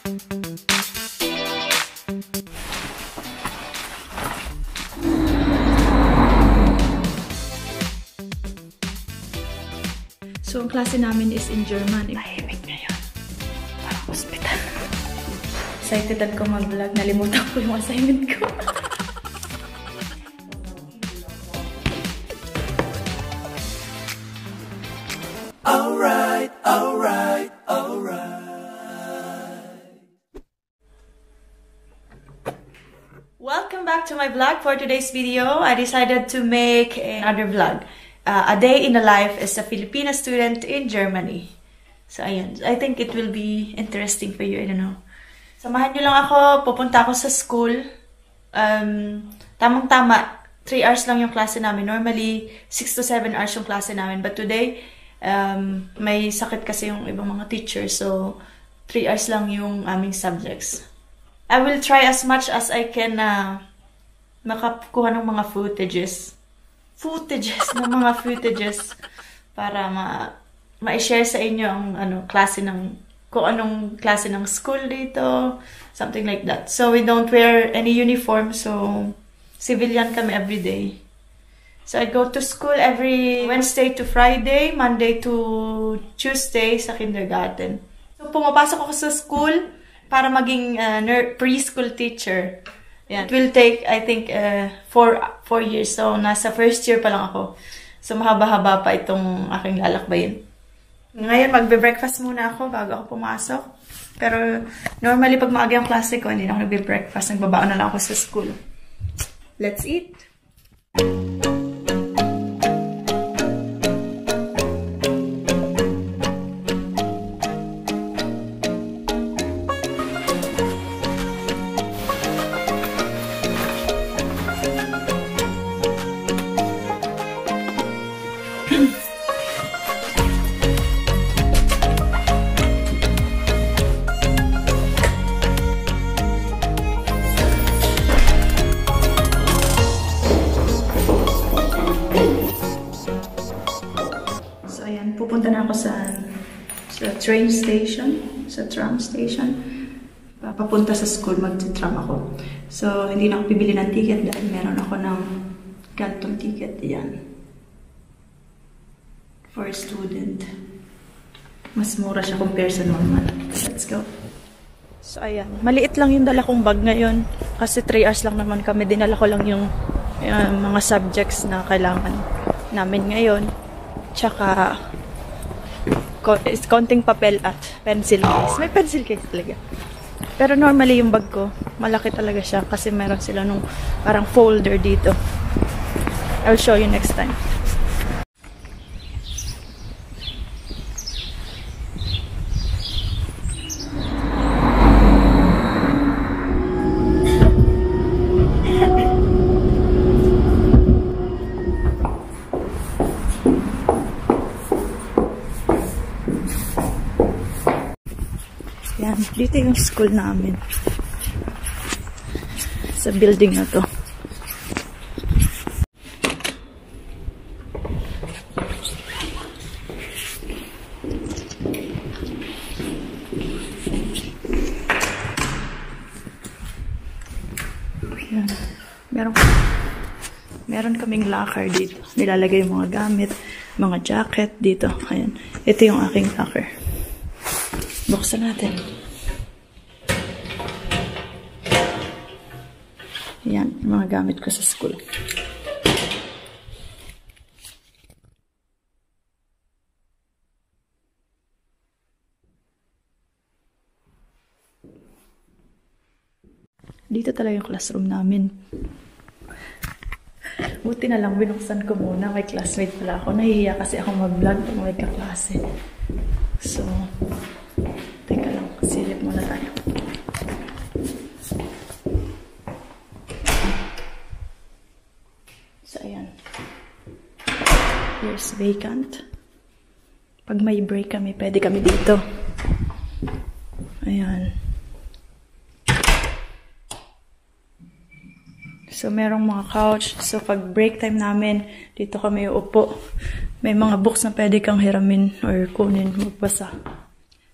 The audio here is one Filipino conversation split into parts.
So, ang klase namin is in German. Tahimik ngayon. Parang hospital. Excited ako mag-vlog. Nalimutan ko yung assignment ko. Alright. Welcome back to my vlog. For today's video, I decided to make another vlog. A day in the life as a Filipina student in Germany. So, ayun. I think it will be interesting for you. I don't know. Samahan nyo lang ako. Pupunta ako sa school. Tamang-tama. 3 hours lang yung klase namin. Normally, 6 to 7 hours yung klase namin. But today, may sakit kasi yung ibang mga teachers. So, 3 hours lang yung aming subjects. I will try as much as I can makakuha ng mga footages ng mga footages para ma-share sa inyo ang klase ng kung anong klase ng school dito, something like that. So we don't wear any uniform, so civilian kami every day. So I go to school every Wednesday to Friday, Monday to Tuesday sa kindergarten. So pumapasok ako sa school para maging preschool teacher. Yeah. It will take, I think, 4 years. So, nasa first year pa lang ako. So, mahaba-haba pa itong aking lalakbayin. Ngayon, magbe-breakfast muna ako bago ako pumasok. Pero, normally, pag maaga yung klase ko, hindi na ako nagbe-breakfast. Nagbabaon na lang ako sa school. Let's eat! Pupunta na ako sa train station, sa tram station. Papunta sa school, mag-tram ako. So, hindi na ako bibili ng ticket dahil meron ako ng gantong ticket. Yan. For a student. Mas mura siya compare sa normal. Let's go. So, ayan. Maliit lang yung dala kong bag ngayon. Kasi 3 hours lang naman kami. Dinala ko lang yung mga subjects na kailangan namin ngayon. Tsaka konting papel at pencil case. May pencil case talaga. Pero normally yung bag ko, malaki talaga siya kasi meron sila nung parang folder dito. I'll show you next time. Yan, dito yung school namin. Sa building na to. Yan. Meron kaming locker dito. Nilalagay yung mga gamit, mga jacket dito. Ayan. Ito yung aking locker. Buksan natin. Yan, mga gamit ko sa school. Dito talaga yung classroom namin. Buti na lang binuksan ko muna. May classmate pala ako. Nahihiya kasi ako mag-vlog pag may kaklase. So, teka lang. Silip muna tayo. So, ayan. Here's vacant. Pag may break kami, pwede kami dito. Ayan. So, merong mga couch. So, pag break time namin, dito kami uupo. May mga books na pwede kang hiramin or kunin, magbasa.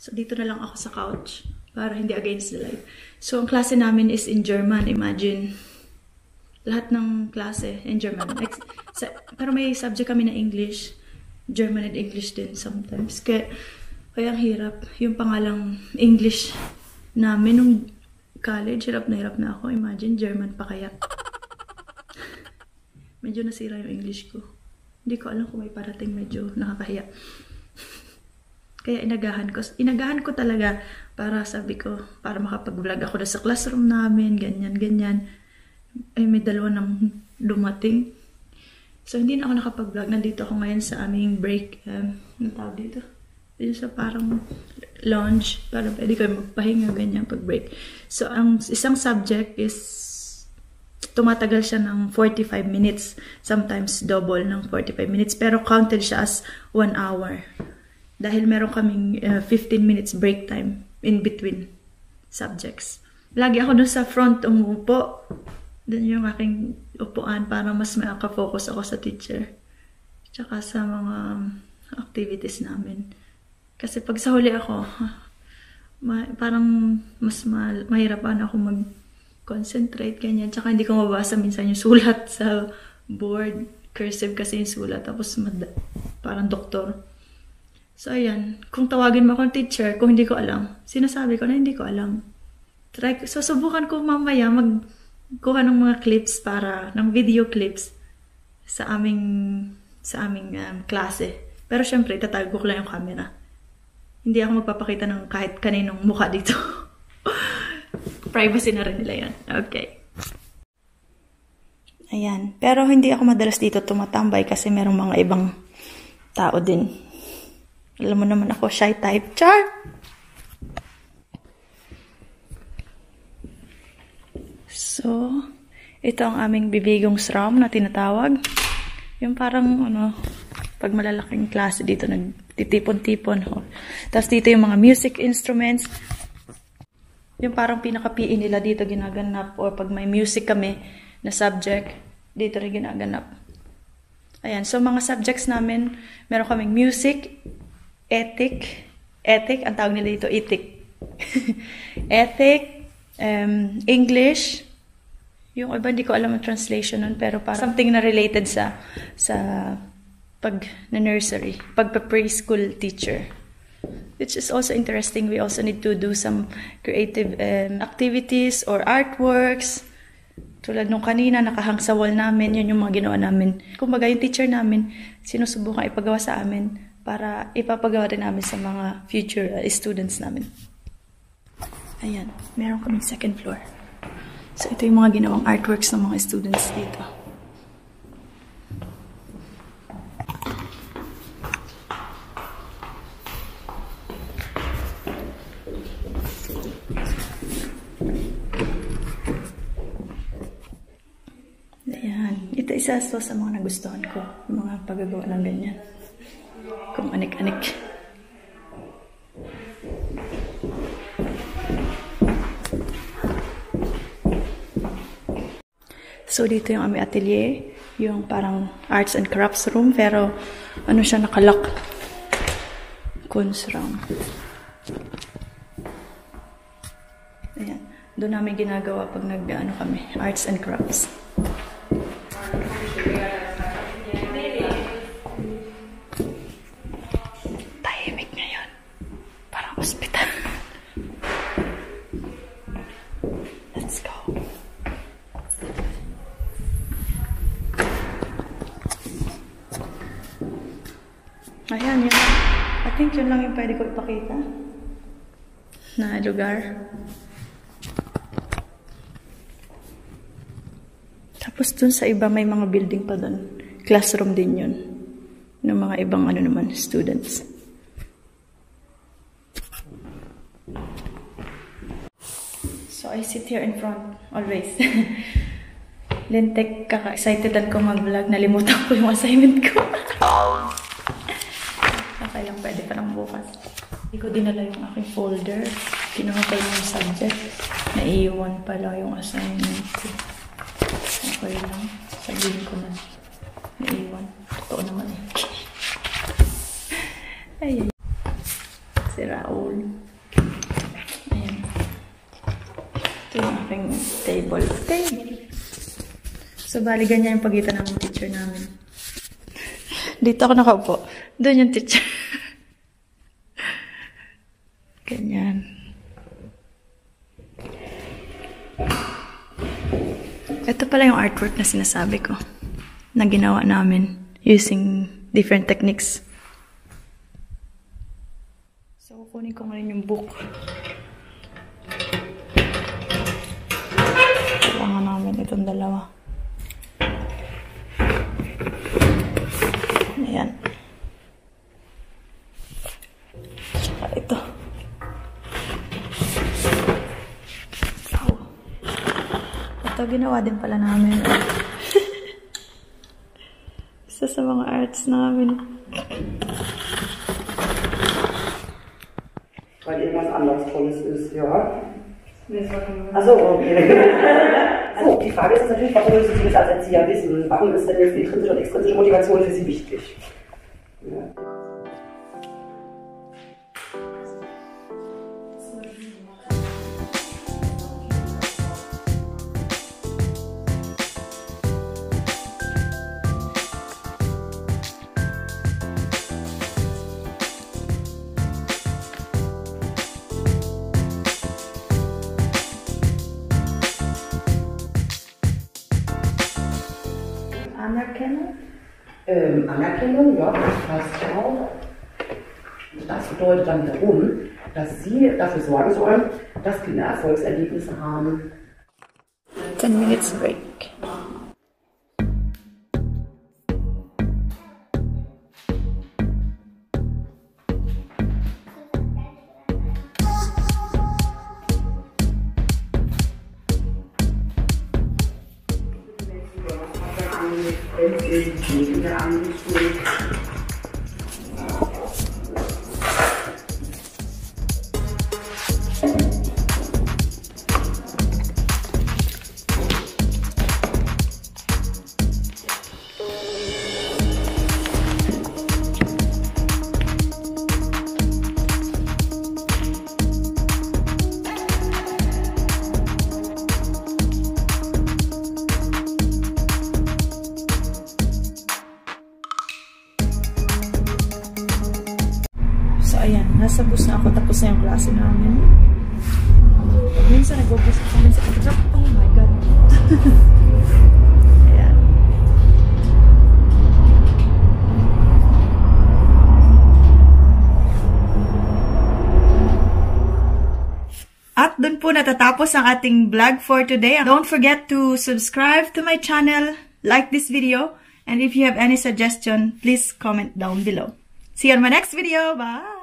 So, dito na lang ako sa couch para hindi against the light. So, ang klase namin is in German. Imagine, lahat ng klase in German. Pero may subject kami na English. German and English din sometimes. Kaya ang hirap. Yung pangalang English namin nung college, hirap na ako. Imagine, German pa kaya. Medyo nasira yung English ko. Hindi ko alam kung may parating, medyo nakakahiya. Kaya inagahan ko talaga para sabi ko, para makapag-vlog ako na sa classroom namin, ganyan. Ay, may dalawa nang dumating. So, hindi na ako nakapag-vlog. Nandito ako ngayon sa aming break. Ano tawag dito? Dito sa parang lounge. Para pwede kayo magpahinga, ganyan, pag-break. So, ang isang subject is tumatagal siya ng 45 minutes. Sometimes double ng 45 minutes. Pero counted siya as 1 hour. Dahil meron kaming 15 minutes break time in between subjects. Lagi ako dun sa front umupo. Dun yung aking upuan para mas makafocus ako sa teacher. Tsaka sa mga activities namin. Kasi pag sa huli ako, parang mas mahirapan ako mag-concentrate, ganyan. Tsaka hindi ko mabasa minsan yung sulat sa board. Cursive kasi yung sulat. Tapos parang doktor. So, ayan. Kung tawagin mo akong teacher, kung hindi ko alam, sinasabi ko na hindi ko alam. So, subukan ko mamaya magkuha ng mga clips ng video clips sa aming klase. Pero, syempre, itatago ko lang yung camera. Hindi ako magpapakita ng kahit kaninong mukha dito. Privacy na rin nila yan. Okay. Ayan. Pero, hindi ako madalas dito tumatambay kasi merong mga ibang tao din. Alam mo naman ako, shy type. Char! So, ito ang aming bibigong SRAM na tinatawag. Yung parang, pag malalaking klase dito, nagtitipon-tipon. Tapos dito yung mga music instruments. Yung parang pinaka-PE nila dito ginaganap. O pag may music kami na subject, dito rin ginaganap. Ayan, so mga subjects namin, meron kaming music, ethic, ang tawag nila dito, ethic. Ethic, English, yung iba hindi ko alam ang translation nun, pero parang something na related sa pag-nursery, pagpa-preschool teacher. Which is also interesting. We also need to do some creative activities or artworks. Tulad nung kanina, nakahang sa wall namin, yun yung mga ginawa namin. Kumbaga yung teacher namin, sinusubukan ipagawa sa amin, para ipapagawa rin namin sa mga future students namin. Ayan, meron kaming second floor. So, ito yung mga ginawang artworks ng mga students dito. Ayan, ito isa sa mga nagustuhan ko, yung mga paggagawa ng ganyan. Kung anik-anik. So, dito yung aming atelier. Yung parang arts and crafts room. Pero, siya nakalock. Kunst room. Ayan. Doon namin ginagawa pag kami. Arts and crafts. Hospital. Let's go. Ayan, yun. I think yun lang yung pwede ko ipakita na lugar. Tapos dun sa iba may mga building pa dun. Classroom din yun. Ng mga ibang naman, students. So, I sit here in front always. Lintek, kaka-excited ako mag-vlog. Nalimutan ko yung assignment ko. Okay lang, pwede pa lang bukas. Hindi ko dinala yung aking folder. Kinuha ko yung subject. Naiiwan pala yung assignment ko. Okay lang. Sabihin ko na. Naiiwan. Totoo naman eh. Ayan. Si Raul. Ayan. aking table. So, bali ganyan yung pagitan ng teacher namin. Dito ako nakaupo. Doon yung teacher. Ganyan. Ito pala yung artwork na sinasabi ko. Na ginawa namin using different techniques. So, kukunin ko ngayon yung book. Kailangan namin itong dalawa. Ayan. Tsaka ito. Oh. Ito ginawa din pala namin. Isa sa mga arts namin. Weil irgendwas anderes Tolles ist, ja. Achso, okay. Also, die Frage ist natürlich, warum müssen Sie das als Erzieher wissen? Warum ist denn jetzt die intrinsische und extrinsische Motivation für Sie wichtig? Ja. Anerkennung? Anerkennung, ja, das passt auch. Das bedeutet dann wiederum, dass Sie dafür sorgen sollen, dass Kinder Erfolgserlebnisse haben. 10 minutes break. Ayan, nasa bus na ako, tapos na yung klase namin. Minsan nag-bus ako sa pagkakap. Oh my God. Ayan. At dun po natatapos ang ating vlog for today. Don't forget to subscribe to my channel, like this video, and if you have any suggestion, please comment down below. See you on my next video. Bye!